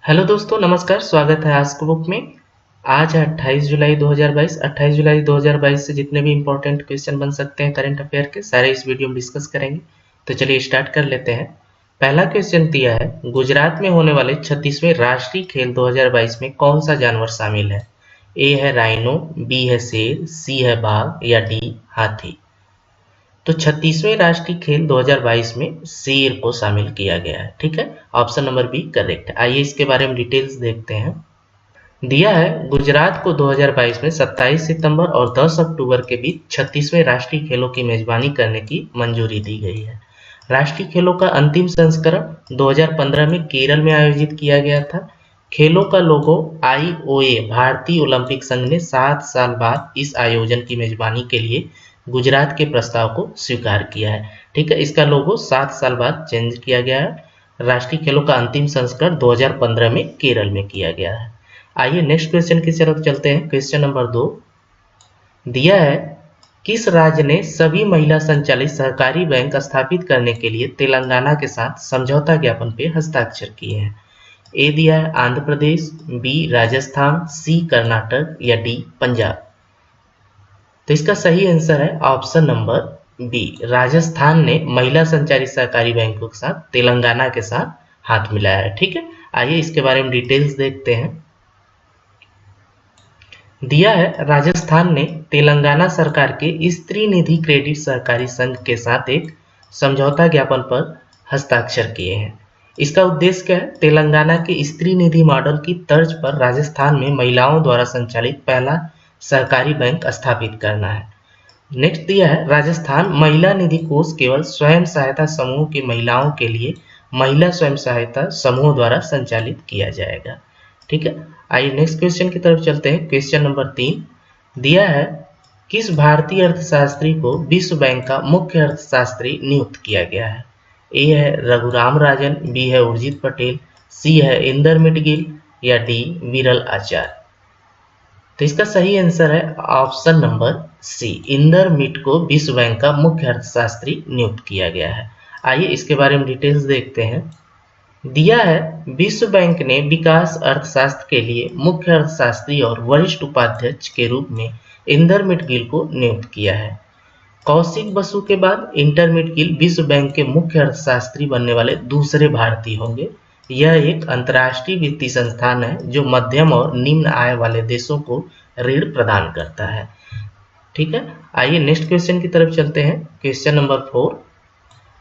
Hello दोस्तों, नमस्कार। स्वागत है आस्क बुक में। आज है 28 जुलाई 2022। 28 जुलाई 2022 से जितने भी इंपॉर्टेंट क्वेश्चन बन सकते हैं करंट अफेयर के, सारे इस वीडियो में डिस्कस करेंगे। तो चलिए स्टार्ट कर लेते हैं। पहला क्वेश्चन दिया है, गुजरात में होने वाले 36वें राष्ट्रीय खेल 2022 में कौन सा जानवर शामिल है? ए है राइनो, बी है शेर, सी है बाघ या डी हाथी। तो 36वें राष्ट्रीय खेल 2022 में शेर को शामिल किया गया है। ठीक है, ऑप्शन नंबर बी करेक्ट है। आइए इसके बारे में डिटेल्स देखते हैं। दिया है, गुजरात को 2022 में 27 सितंबर और 10 अक्टूबर के बीच 36वें राष्ट्रीय खेलों की मेजबानी करने की मंजूरी दी गई है। राष्ट्रीय खेलों का अंतिम संस्करण 2015 में केरल में आयोजित किया गया था। खेलों का लोगो आईओए भारतीय ओलंपिक संघ ने 7 साल बाद इस आयोजन की मेजबानी के लिए गुजरात के प्रस्ताव को स्वीकार किया है। ठीक है, इसका लोगो 7 साल बाद चेंज किया गया है। राष्ट्रीय खेलों का अंतिम संस्करण 2015 में केरल में किया गया है। आइए नेक्स्ट क्वेश्चन की तरफ चलते हैं। क्वेश्चन नंबर 2 दिया है, किस राज्य ने सभी महिला संचालित सहकारी बैंक स्थापित करने के लिए तेलंगाना के साथ समझौता ज्ञापन पे हस्ताक्षर किए हैं? ए दिया है आंध्र प्रदेश, बी राजस्थान, सी कर्नाटक या डी पंजाब। तो इसका सही आंसर है ऑप्शन नंबर बी, राजस्थान ने महिला संचालित सहकारी बैंकों के साथ तेलंगाना के साथ हाथ मिलाया है। ठीक है, आइए इसके बारे में डिटेल्स देखते हैं। दिया है, राजस्थान ने तेलंगाना सरकार के स्त्री निधि क्रेडिट सहकारी संघ के साथ एक समझौता ज्ञापन पर हस्ताक्षर किए हैं। इसका उद्देश्य क्या है? तेलंगाना के स्त्री निधि मॉडल की तर्ज पर राजस्थान में महिलाओं द्वारा संचालित पहला सहकारी बैंक स्थापित करना है। नेक्स्ट दिया है, राजस्थान महिला निधि कोष केवल स्वयं सहायता समूह की महिलाओं के लिए महिला स्वयं सहायता समूह द्वारा संचालित किया जाएगा। ठीक है, आइए नेक्स्ट क्वेश्चन की तरफ चलते हैं। क्वेश्चन नंबर 3 दिया है, किस भारतीय अर्थशास्त्री को विश्व बैंक का मुख्य अर्थशास्त्री नियुक्त किया गया है? ए है रघुराम राजन, बी है उर्जित पटेल, सी है इंदरमित गिल या डी विरल आचार्य। तो इसका सही आंसर है ऑप्शन नंबर सी, इंदरमित को विश्व बैंक का मुख्य अर्थशास्त्री नियुक्त किया गया है। आइए इसके बारे में डिटेल्स देखते हैं। दिया है, विश्व बैंक ने विकास अर्थशास्त्र के लिए मुख्य अर्थशास्त्री और वरिष्ठ उपाध्यक्ष के रूप में इंदरमित गिल को नियुक्त किया है। कौशिक बसु के बाद इंदरमित गिल विश्व बैंक के मुख्य अर्थशास्त्री बनने वाले दूसरे भारतीय होंगे। यह एक अंतर्राष्ट्रीय वित्तीय संस्थान है जो मध्यम और निम्न आय वाले देशों को ऋण प्रदान करता है। ठीक है, आइए नेक्स्ट क्वेश्चन की तरफ चलते हैं। क्वेश्चन नंबर 4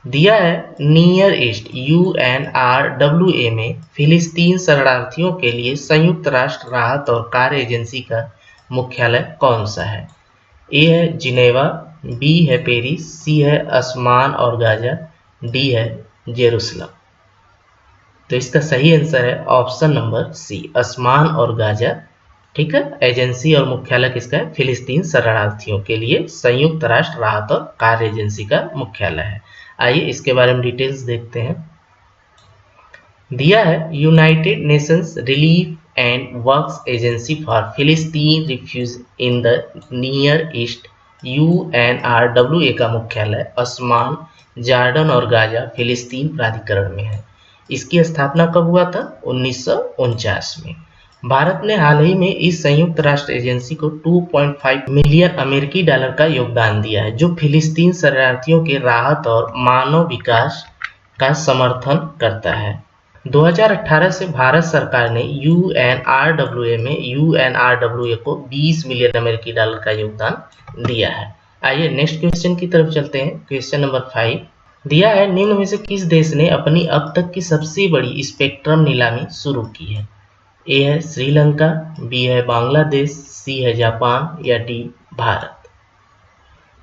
दिया है, नियर ईस्ट UNRWA में फिलिस्तीन शरणार्थियों के लिए संयुक्त राष्ट्र राहत और कार्य एजेंसी का मुख्यालय कौन सा है? ए है जिनेवा, बी है पेरिस, सी है अस्मान और गाजा, डी है जेरूसलम। तो इसका सही आंसर है ऑप्शन नंबर सी, अस्मान और गाजा। ठीक है, एजेंसी और मुख्यालय किसका है? फिलिस्तीन शरणार्थियों के लिए संयुक्त राष्ट्र राहत और कार्य एजेंसी का मुख्यालय है। आइए इसके बारे में डिटेल्स देखते हैं। दिया है, United Nations Relief and Works Agency for फिलिस्तीन refuge in the Near East UNRWA का मुख्यालय अस्मान, जॉर्डन और गाजा फिलिस्तीन प्राधिकरण में है। इसकी स्थापना कब हुआ था? 1949 में। भारत ने हाल ही में इस संयुक्त राष्ट्र एजेंसी को 2.5 मिलियन अमेरिकी डॉलर का योगदान दिया है, जो फिलिस्तीन शरणार्थियों के राहत और मानव विकास का समर्थन करता है। 2018 से भारत सरकार ने UNRWA में UNRWA को 20 मिलियन अमेरिकी डॉलर का योगदान दिया है। आइए नेक्स्ट क्वेश्चन की तरफ चलते हैं। क्वेश्चन नंबर 5 दिया है, निम्न में से किस देश ने अपनी अब तक की सबसे बड़ी स्पेक्ट्रम नीलामी शुरू की है? ए है श्रीलंका, बी है बांग्लादेश, सी है जापान या डी भारत।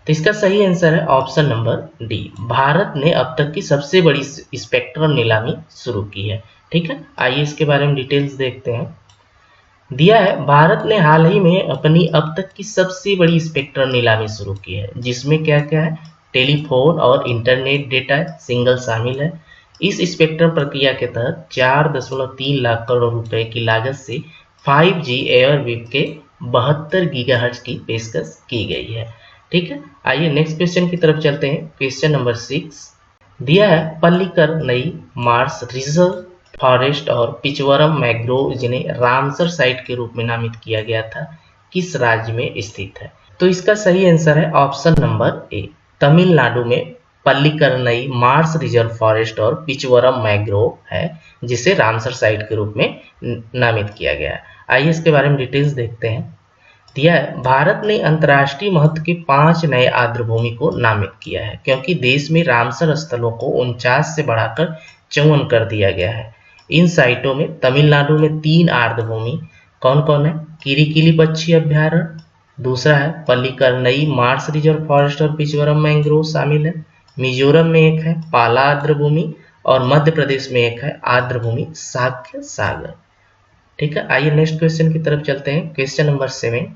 तो इसका सही आंसर है ऑप्शन नंबर डी, भारत ने अब तक की सबसे बड़ी स्पेक्ट्रम नीलामी शुरू की है। ठीक है, आइए इसके बारे में डिटेल्स देखते हैं। दिया है, भारत ने हाल ही में अपनी अब तक की सबसे बड़ी स्पेक्ट्रम नीलामी शुरू की है, जिसमें क्या क्या है? टेलीफोन और इंटरनेट डेटा सिंगल शामिल है। इस स्पेक्ट्रम प्रक्रिया के तहत 4.3 लाख करोड़ रुपए की लागत से 5G एयरवेव के 72 गीगाहर्ट्ज की पेशकश की गई है। ठीक है, आइए नेक्स्ट क्वेश्चन की तरफ चलते हैं। क्वेश्चन नंबर 6 दिया है, पल्लीकर नई मार्स रिजर्व फॉरेस्ट और पिचवरम मैंग्रोव जिन्हें रामसर साइट के रूप में नामित किया गया था, किस राज्य में स्थित है? तो इसका सही आंसर है ऑप्शन नंबर ए, तमिलनाडु में पल्लीकरनई मार्स रिजर्व फॉरेस्ट और पिचवरम मैंग्रोव है, जिसे रामसर साइट के रूप में नामित किया गया है। आइए इसके बारे में डिटेल्स देखते हैं। दिया है, भारत ने अंतर्राष्ट्रीय महत्व के 5 नए आर्द्रभूमि को नामित किया है, क्योंकि देश में रामसर स्थलों को 49 से बढ़ाकर 54 कर दिया गया है। इन साइटों में तमिलनाडु में 3 आर्द्रभूमि कौन कौन है? किरीकिली पक्षी अभ्यारण्य, दूसरा है पल्लीकरनई मार्स रिजर्व फॉरेस्ट और पिचवरम मैंग्रोव शामिल है, मिजोरम में एक है पाला आर्द्रभूमि और मध्य प्रदेश में एक है आर्द्रभूमि साक्य सागर। ठीक है, आइए नेक्स्ट क्वेश्चन की तरफ चलते हैं। क्वेश्चन नंबर 7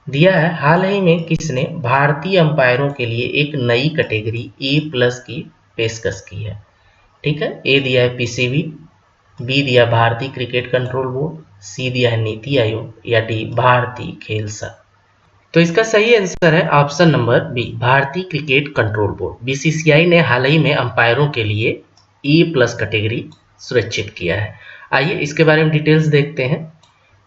दिया है, हाल ही में किसने भारतीय अंपायरों के लिए एक नई कैटेगरी A+ की पेशकश की है? ठीक है, ए दिया है पीसीबी, बी दिया भारतीय क्रिकेट कंट्रोल बोर्ड, सी दिया है नीति आयोग या डी भारतीय खेल संघ। तो इसका सही आंसर है ऑप्शन नंबर बी, भारतीय क्रिकेट कंट्रोल बोर्ड। बीसीसीआई ने हाल ही में अंपायरों के लिए A+ कैटेगरी सुरक्षित किया है। आइए इसके बारे में डिटेल्स देखते हैं।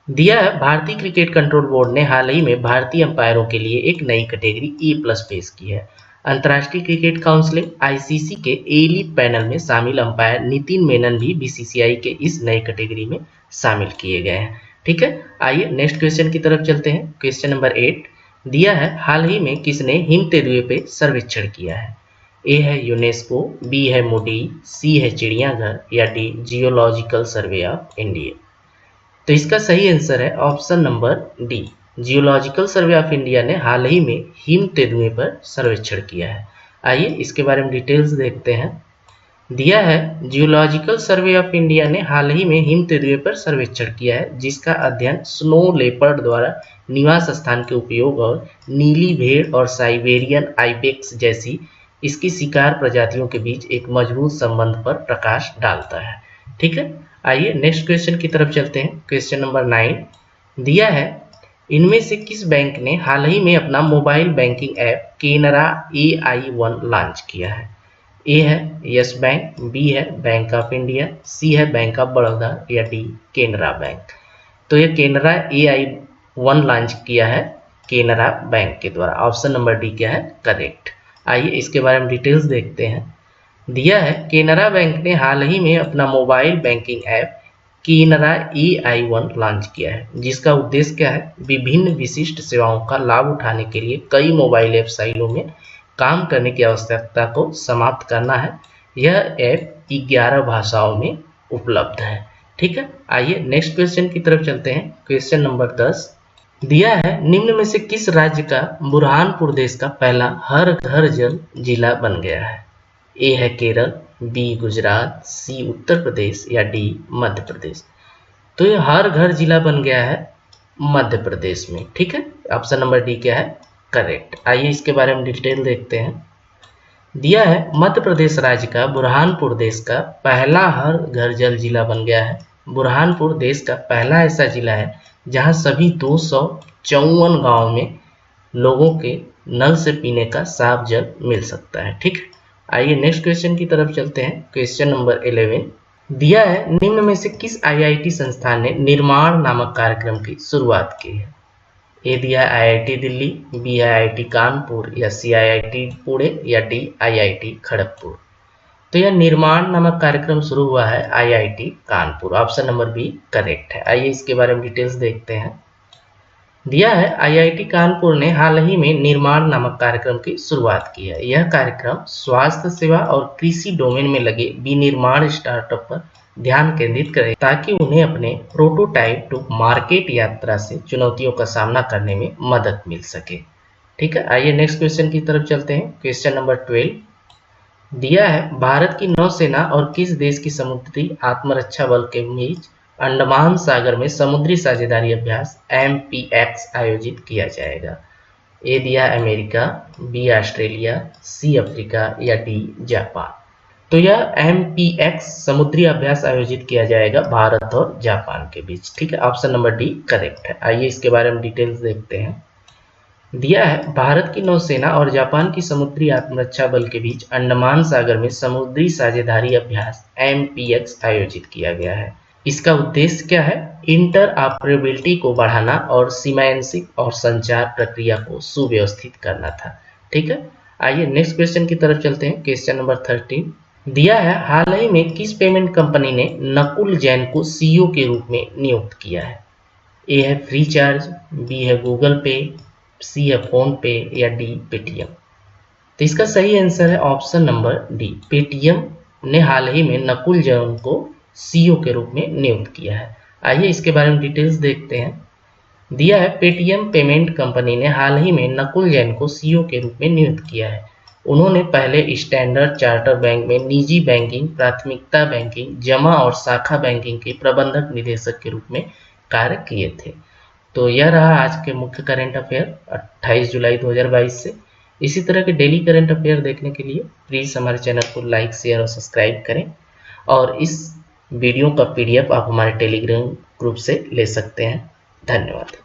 दिया है, भारतीय क्रिकेट कंट्रोल बोर्ड ने हाल ही में भारतीय अंपायरों के लिए एक नई कैटेगरी A+ पेश की है। अंतर्राष्ट्रीय क्रिकेट काउंसिल आईसीसी के एलिट पैनल में शामिल अंपायर नितिन मेनन भी बीसीसीआई के इस नई कैटेगरी में शामिल किए गए हैं। ठीक है, आइए नेक्स्ट क्वेश्चन की तरफ चलते हैं। क्वेश्चन नंबर 8 दिया है, हाल ही में किसने हिम तेंदुए पे सर्वेक्षण किया है? ए है यूनेस्को, बी है मूडी, सी है चिड़ियाघर या D geological survey of India. तो इसका सही आंसर है option number D, geological survey of India ने हाल ही में हिम तेंदुए पर सर्वेक्षण किया है। आइए इसके बारे में डिटेल्स देखते हैं। दिया है, जियोलॉजिकल सर्वे ऑफ इंडिया ने हाल ही में हिम तेंदुए पर सर्वेक्षण किया है, जिसका अध्ययन स्नो लेपर्ड द्वारा निवास स्थान के उपयोग और नीली भेड़ और साइबेरियन आइबेक्स जैसी इसकी शिकार प्रजातियों के बीच एक मजबूत संबंध पर प्रकाश डालता है। ठीक है, आइए नेक्स्ट क्वेश्चन की तरफ चलते हैं। क्वेश्चन नंबर 9 दिया है, इनमें से किस बैंक ने हाल ही में अपना mobile banking app Canara AI1 launch किया है? ए है यस बैंक, बी है बैंक ऑफ इंडिया, सी है बैंक ऑफ बड़ौदा या डी केनरा बैंक। तो ये केनरा AI1 लॉन्च किया है केनरा बैंक के द्वारा। ऑप्शन नंबर डी क्या है? करेक्ट। आइए इसके बारे में डिटेल्स देखते हैं। दिया है, केनरा बैंक ने हाल ही में अपना mobile banking app Canara AI1 launch किया है, जिसका उद्देश्य क्या है? विभिन्न विशिष्ट सेवाओं का लाभ उठाने के लिए कई मोबाइल ऐप साइलों में काम करने की आवश्यकता को समाप्त करना है। यह ऐप 11 भाषाओं में उपलब्ध है। ठीक है, आइए नेक्स्ट क्वेश्चन की तरफ चलते हैं। क्वेश्चन नंबर 10 दिया है, निम्न में से किस राज्य का बुरहानपुर देश का पहला हर घर जल जिला बन गया है? ए है केरल, बी गुजरात, सी उत्तर प्रदेश या डी मध्य प्रदेश। तो ये हर घर जिला बन गया है मध्य प्रदेश में। ठीक है, ऑप्शन नंबर डी क्या है? करेक्ट। आइए इसके बारे में डिटेल देखते हैं। दिया है, मध्य प्रदेश राज्य का बुरहानपुर देश का पहला हर घर जल जिला बन गया है। बुरहानपुर देश का पहला ऐसा जिला है जहां सभी 254 गांवों में लोगों के नल से पीने का साफ जल मिल सकता है। ठीक है, आइए नेक्स्ट क्वेश्चन की तरफ चलते हैं। क्वेश्चन नंबर 11 दिया है, निम्न में से किस IIT संस्थान ने निर्माण नामक कार्यक्रम की शुरुआत की है? ए दिया IIT Delhi, B IIT Kanpur या सी IIT पुणे या डी IIT खड़गपुर। तो यह निर्माण नामक कार्यक्रम शुरू हुआ है IIT Kanpur. Option number B correct है। आइए इसके बारे में डिटेल्स देखते हैं। दिया है, IIT कानपुर ने हाल ही में निर्माण नामक कार्यक्रम की शुरुआत की है। यह कार्यक्रम स्वास्थ्य सेवा और कृषि डोमेन में लगे विनिर्माण स्टार्टअप पर ध्यान केंद्रित करें, ताकि उन्हें अपने प्रोटोटाइप टू मार्केट यात्रा से चुनौतियों का सामना करने में मदद मिल सके। ठीक है, आइए नेक्स्ट क्वेश्चन की तरफ चलते हैं। क्वेश्चन नंबर 12 दिया है, भारत की नौसेना और किस देश की समुद्री आत्मरक्षा बल के बीच अंडमान सागर में समुद्री साझेदारी अभ्यास MPX आयोजित किया जाएगा? ए दिया America, B Australia, C Africa या डी जापान। तो यह MPX समुद्री अभ्यास आयोजित किया जाएगा भारत और जापान के बीच। ठीक है, ऑप्शन नंबर डी करेक्ट है। आइए इसके बारे में डिटेल्स देखते हैं। दिया है भारत की नौसेना और जापान की समुद्री आत्मरक्षा बल के बीच अंडमान सागर में समुद्री साझेदारी अभ्यास MPX आयोजित किया गया है। इसका उद्देश्य क्या है? इंटर ऑपरेबिलिटी को बढ़ाना और सीमांशिक और संचार प्रक्रिया को सुव्यवस्थित करना था। ठीक है, आइए नेक्स्ट क्वेश्चन की तरफ चलते हैं। क्वेश्चन नंबर 13 दिया है हाल ही में किस पेमेंट कंपनी ने नकुल जैन को CEO के रूप में नियुक्त किया है? ए है फ्री चार्ज, बी है गूगल पे, सी है फोन पे या डी पेटीएम। तो इसका सही आंसर है ऑप्शन नंबर डी, पेटीएम ने हाल ही में नकुल जैन को CEO के रूप में नियुक्त किया है। आइए इसके बारे में डिटेल्स देखते हैं। दिया है पेटीएम पेमेंट कंपनी ने हाल ही में नकुल जैन को CEO के रूप में नियुक्त किया है। उन्होंने पहले स्टैंडर्ड चार्टर बैंक में निजी बैंकिंग, प्राथमिकता बैंकिंग, जमा और शाखा बैंकिंग के प्रबंधक निदेशक के रूप में कार्य किए थे। तो यह रहा आज के मुख्य करंट अफेयर 28 जुलाई 2022 से। इसी तरह के डेली करंट अफेयर देखने के लिए प्लीज़ हमारे चैनल को लाइक, शेयर और सब्सक्राइब करें और इस वीडियो का PDF आप हमारे टेलीग्राम ग्रुप से ले सकते हैं। धन्यवाद।